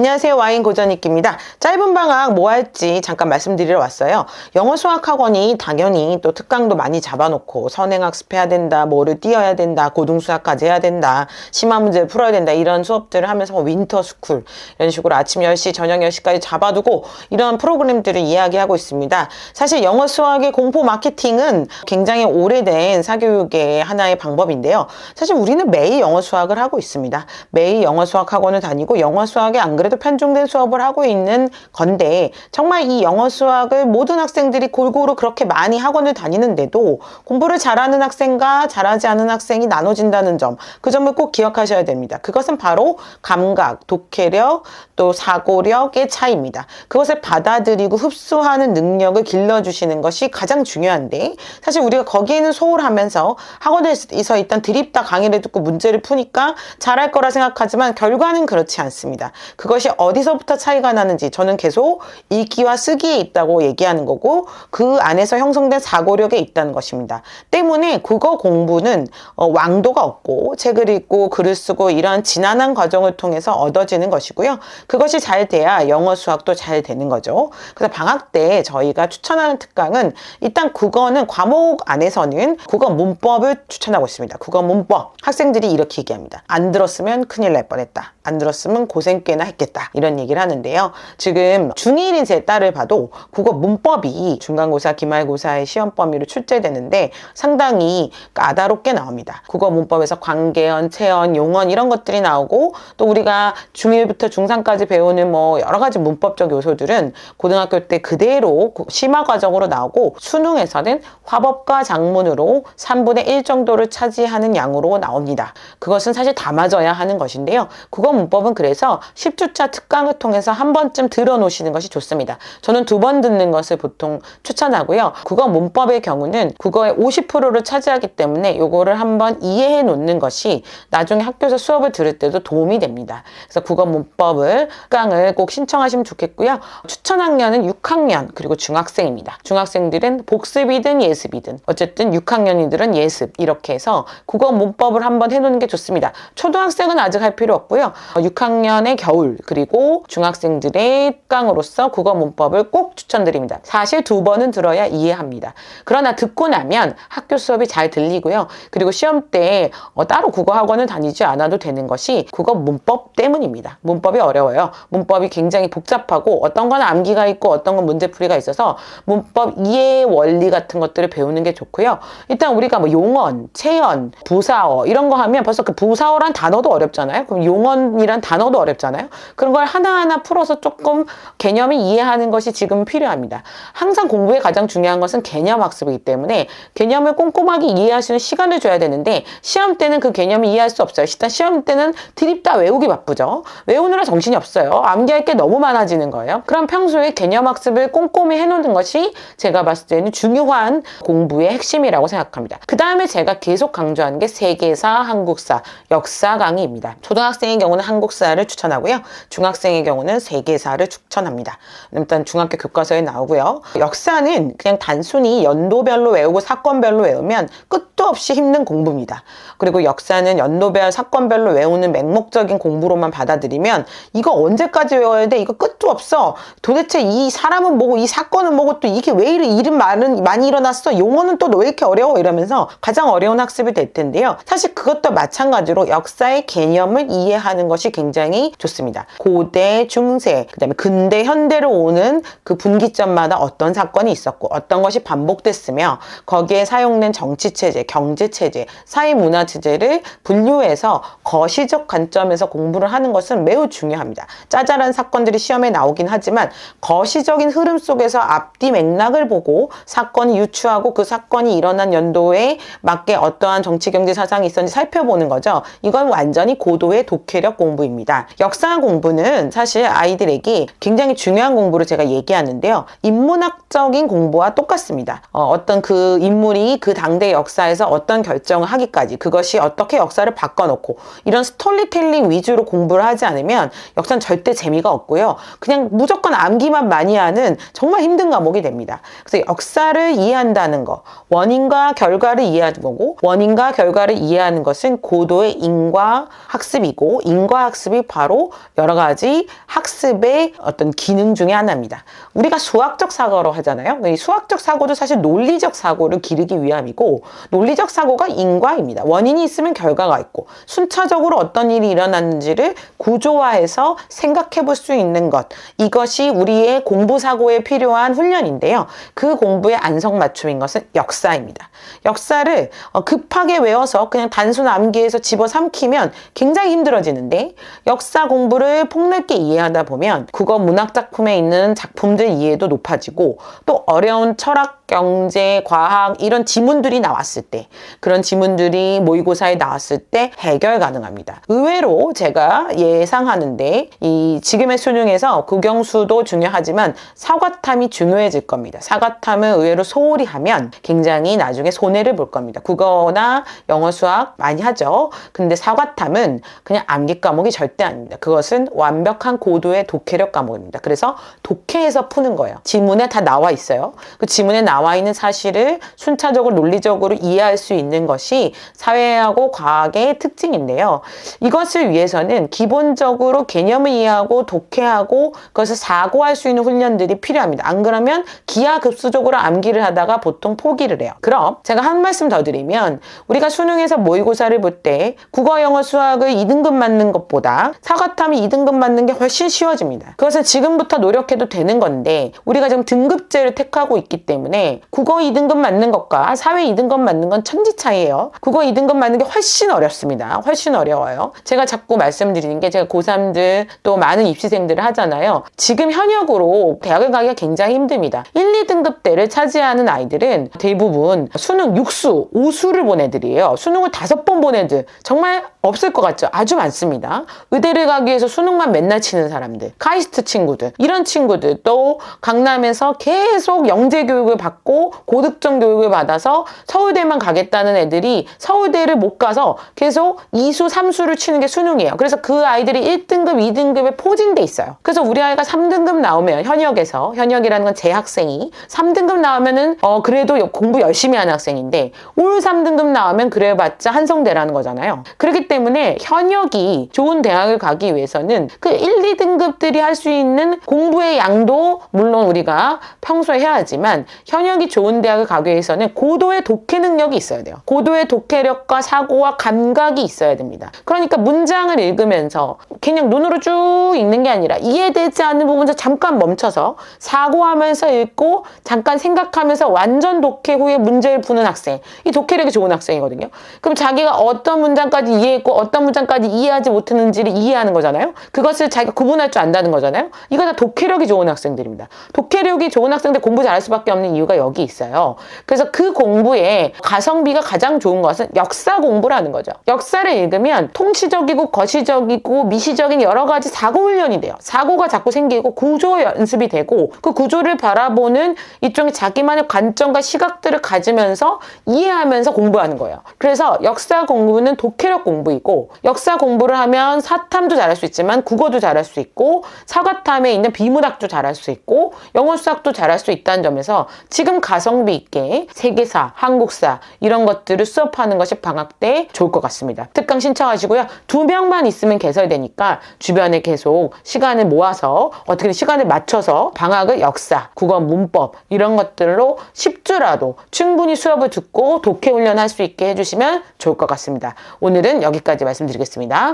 안녕하세요. 와인 고전익기입니다. 짧은 방학 뭐 할지 잠깐 말씀드리러 왔어요. 영어 수학 학원이 당연히 또 특강도 많이 잡아놓고 선행학습해야 된다, 뭐를 띄어야 된다, 고등수학까지 해야 된다, 심화 문제를 풀어야 된다, 이런 수업들을 하면서 윈터 스쿨 이런 식으로 아침 10시, 저녁 10시까지 잡아두고 이런 프로그램들을 이야기하고 있습니다. 사실 영어 수학의 공포 마케팅은 굉장히 오래된 사교육의 하나의 방법인데요. 사실 우리는 매일 영어 수학을 하고 있습니다. 매일 영어 수학 학원을 다니고 영어 수학에 안 그래도 편중된 수업을 하고 있는 건데, 정말 이 영어 수학을 모든 학생들이 골고루 그렇게 많이 학원을 다니는데도 공부를 잘하는 학생과 잘하지 않은 학생이 나눠진다는 점, 그 점을 꼭 기억하셔야 됩니다. 그것은 바로 감각, 독해력, 또 사고력의 차이입니다. 그것을 받아들이고 흡수하는 능력을 길러주시는 것이 가장 중요한데, 사실 우리가 거기에는 소홀하면서 학원에서 일단 드립다 강의를 듣고 문제를 푸니까 잘할 거라 생각하지만 결과는 그렇지 않습니다. 그것이 어디서부터 차이가 나는지 저는 계속 읽기와 쓰기에 있다고 얘기하는 거고, 그 안에서 형성된 사고력에 있다는 것입니다. 때문에 국어 공부는 왕도가 없고 책을 읽고 글을 쓰고 이러한 지난한 과정을 통해서 얻어지는 것이고요. 그것이 잘 돼야 영어 수학도 잘 되는 거죠. 그래서 방학 때 저희가 추천하는 특강은, 일단 국어는 과목 안에서는 국어 문법을 추천하고 있습니다. 국어 문법. 학생들이 이렇게 얘기합니다. 안 들었으면 큰일 날 뻔했다. 안 들었으면 고생 꽤나 했겠다. 이런 얘기를 하는데요. 지금 중1인 제 딸을 봐도 국어 문법이 중간고사, 기말고사의 시험 범위로 출제되는데 상당히 까다롭게 나옵니다. 국어 문법에서 관계언, 체언, 용언 이런 것들이 나오고, 또 우리가 중1부터 중3까지 배우는 뭐 여러 가지 문법적 요소들은 고등학교 때 그대로 심화 과정으로 나오고, 수능에서는 화법과 작문으로 3분의 1 정도를 차지하는 양으로 나옵니다. 그것은 사실 다 맞아야 하는 것인데요. 국어 문법은 그래서 10주차 특강을 통해서 한 번쯤 들어놓으시는 것이 좋습니다. 저는 2번 듣는 것을 보통 추천하고요. 국어 문법의 경우는 국어의 50%를 차지하기 때문에 요거를 한번 이해해 놓는 것이 나중에 학교에서 수업을 들을 때도 도움이 됩니다. 그래서 국어 문법을 특강을 꼭 신청하시면 좋겠고요. 추천 학년은 6학년 그리고 중학생입니다. 중학생들은 복습이든 예습이든 어쨌든 6학년이들은 예습, 이렇게 해서 국어 문법을 한번 해놓는 게 좋습니다. 초등학생은 아직 할 필요 없고요. 6학년의 겨울 그리고 중학생들의 특강으로서 국어 문법을 꼭 추천드립니다. 사실 2번은 들어야 이해합니다. 그러나 듣고 나면 학교 수업이 잘 들리고요. 그리고 시험 때 따로 국어 학원을 다니지 않아도 되는 것이 국어 문법 때문입니다. 문법이 어려워요. 문법이 굉장히 복잡하고 어떤 건 암기가 있고 어떤 건 문제풀이가 있어서 문법 이해 원리 같은 것들을 배우는 게 좋고요. 일단 우리가 뭐 용언, 체언, 부사어 이런 거 하면 벌써 그 부사어란 단어도 어렵잖아요. 그럼 용언이란 단어도 어렵잖아요. 그런 걸 하나하나 풀어서 조금 개념을 이해하는 것이 지금 필요합니다. 항상 공부에 가장 중요한 것은 개념 학습이기 때문에 개념을 꼼꼼하게 이해하시는 시간을 줘야 되는데, 시험 때는 그 개념을 이해할 수 없어요. 일단 시험 때는 드립다 외우기 바쁘죠. 외우느라 정신이 없어요. 암기할 게 너무 많아지는 거예요. 그럼 평소에 개념 학습을 꼼꼼히 해놓는 것이 제가 봤을 때는 중요한 공부의 핵심이라고 생각합니다. 그 다음에 제가 계속 강조하는 게 세계사, 한국사, 역사 강의입니다. 초등학생의 경우는 한국사를 추천하고요. 중학생의 경우는 세계사를 추천합니다. 일단 중학교 교과서에 나오고요. 역사는 그냥 단순히 연도별로 외우고 사건별로 외우면 끝도 없이 힘든 공부입니다. 그리고 역사는 연도별, 사건별로 외우는 맹목적인 공부로만 받아들이면 이거 언제까지 외워야 돼? 이거 끝도 없어. 도대체 이 사람은 뭐고 이 사건은 뭐고 또 이게 왜 이리 일은 많이 일어났어? 용어는 또 왜 이렇게 어려워? 이러면서 가장 어려운 학습이 될 텐데요. 사실 그것도 마찬가지로 역사의 개념을 이해하는 것이 굉장히 좋습니다. 고대, 중세, 그다음에 근대, 현대로 오는 그 분기점마다 어떤 사건이 있었고 어떤 것이 반복됐으며 거기에 사용된 정치체제, 경제체제, 사회문화체제를 분류해서 거시적 관점에서 공부를 하는 것은 매우 중요합니다. 짜잘한 사건들이 시험에 나오긴 하지만 거시적인 흐름 속에서 앞뒤 맥락을 보고 사건이 유추하고 그 사건이 일어난 연도에 맞게 어떠한 정치, 경제, 사상이 있었는지 살펴보는 거죠. 이건 완전히 고도의 독해력 공부입니다. 역사 공부는 사실 아이들에게 굉장히 중요한 공부를 제가 얘기하는데요. 인문학적인 공부와 똑같습니다. 어떤 그 인물이 그 당대 역사에서 어떤 결정을 하기까지, 그것이 어떻게 역사를 바꿔놓고, 이런 스토리텔링 위주로 공부를 하지 않으면 역사는 절대 재미가 없고요. 그냥 무조건 암기만 많이 하는 정말 힘든 과목이 됩니다. 그래서 역사를 이해한다는 거, 원인과 결과를 이해하는 거고, 원인과 결과를 이해하는 것은 고도의 인과학습이고, 인과학습이 바로 여러 여러 가지 학습의 어떤 기능 중에 하나입니다. 우리가 수학적 사고로 하잖아요. 이 수학적 사고도 사실 논리적 사고를 기르기 위함이고, 논리적 사고가 인과입니다. 원인이 있으면 결과가 있고, 순차적으로 어떤 일이 일어났는지를 구조화해서 생각해 볼 수 있는 것, 이것이 우리의 공부 사고에 필요한 훈련인데요. 그 공부의 안성맞춤인 것은 역사입니다. 역사를 급하게 외워서 그냥 단순 암기해서 집어삼키면 굉장히 힘들어지는데, 역사 공부를 폭넓게 이해하다 보면 국어 문학 작품에 있는 작품들 이해도 높아지고, 또 어려운 철학, 경제, 과학 이런 지문들이 나왔을 때, 그런 지문들이 모의고사에 나왔을 때 해결 가능합니다. 의외로 제가 예상하는데 이 지금의 수능에서 국영수도 중요하지만 사과탐이 중요해질 겁니다. 사과탐은 의외로 소홀히 하면 굉장히 나중에 손해를 볼 겁니다. 국어나 영어, 수학 많이 하죠. 근데 사과탐은 그냥 암기 과목이 절대 아닙니다. 그것은 완벽한 고도의 독해력 과목입니다. 그래서 독해에서 푸는 거예요. 지문에 다 나와 있어요. 그 지문에 나와 있는 사실을 순차적으로 논리적으로 이해할 수 있는 것이 사회하고 과학의 특징인데요. 이것을 위해서는 기본적으로 개념을 이해하고 독해하고 그것을 사고할 수 있는 훈련들이 필요합니다. 안 그러면 기하급수적으로 암기를 하다가 보통 포기를 해요. 그럼 제가 한 말씀 더 드리면, 우리가 수능에서 모의고사를 볼 때 국어, 영어, 수학을 2등급 맞는 것보다 사과탐이 2등급 맞는 게 훨씬 쉬워집니다. 그것은 지금부터 노력해도 되는 건데, 우리가 지금 등급제를 택하고 있기 때문에 국어 2등급 맞는 것과 사회 2등급 맞는 건 천지 차이예요. 국어 2등급 맞는 게 훨씬 어렵습니다. 훨씬 어려워요. 제가 자꾸 말씀드리는 게, 제가 고3들 또 많은 입시생들을 하잖아요. 지금 현역으로 대학을 가기가 굉장히 힘듭니다. 1, 2등급대를 차지하는 아이들은 대부분 수능 6수, 5수를 본 애들이에요. 수능을 5번 본 애들 정말 없을 것 같죠? 아주 많습니다. 의대를 가기 위해서 수능만 맨날 치는 사람들, 카이스트 친구들, 이런 친구들, 또 강남에서 계속 영재 교육을 받고 고득점 교육을 받아서 서울대만 가겠다는 애들이 서울대를 못 가서 계속 2수, 3수를 치는 게 수능이에요. 그래서 그 아이들이 1등급, 2등급에 포진돼 있어요. 그래서 우리 아이가 3등급 나오면, 현역이라는 건 재학생이 3등급 나오면은 그래도 공부 열심히 하는 학생인데, 올 3등급 나오면 그래봤자 한성대라는 거잖아요. 그렇기 때문에 현역이 좋은 대학을 가기 위해서는 그 1, 2등급들이 할 수 있는 공부의 양도 물론 우리가 평소에 해야 하지만, 현역이 좋은 대학을 가기 위해서는 고도의 독해 능력이 있어야 돼요. 고도의 독해력과 사고와 감각이 있어야 됩니다. 그러니까 문장을 읽으면서 그냥 눈으로 쭉 읽는 게 아니라 이해되지 않는 부분에서 잠깐 멈춰서 사고하면서 읽고 잠깐 생각하면서 완전 독해 후에 문제를 푸는 학생, 이 독해력이 좋은 학생이거든요. 그럼 자기가 어떤 문장까지 이해했고 어떤 문장까지 이해하지 못했는지를 이해하는 거잖아요. 그것을 자기가 구분할 줄 안다는 거잖아요. 이거 다 독해력이 좋은 학생들입니다. 독해력이 좋은 학생들 공부 잘할 수밖에 없는 이유가 여기 있어요. 그래서 그 공부에 가성비가 가장 좋은 것은 역사 공부라는 거죠. 역사를 읽으면 통치적이고 거시적이고 미시적인 여러 가지 사고 훈련이 돼요. 사고가 자꾸 생기고 구조 연습이 되고, 그 구조를 바라보는 일종의 자기만의 관점과 시각들을 가지면서 이해하면서 공부하는 거예요. 그래서 역사 공부는 독해력 공부이고, 역사 공부를 하면 사탐도 잘할 수 있지만 국어도 잘할 수 있고, 사과탐에 있는 비문학도 잘할 수 있고, 영어 수학도 잘할 수 있다는 점에서 지금 가성비 있게 세계사, 한국사 이런 것들을 수업하는 것이 방학 때 좋을 것 같습니다. 특강 신청하시고요. 2명만 있으면 개설되니까 주변에 계속 시간을 모아서 어떻게든 시간을 맞춰서 방학을 역사, 국어, 문법 이런 것들로 10주라도 충분히 수업을 듣고 독해 훈련할 수 있게 해주시면 좋을 것 같습니다. 오늘은 여기까지 말씀드리겠습니다.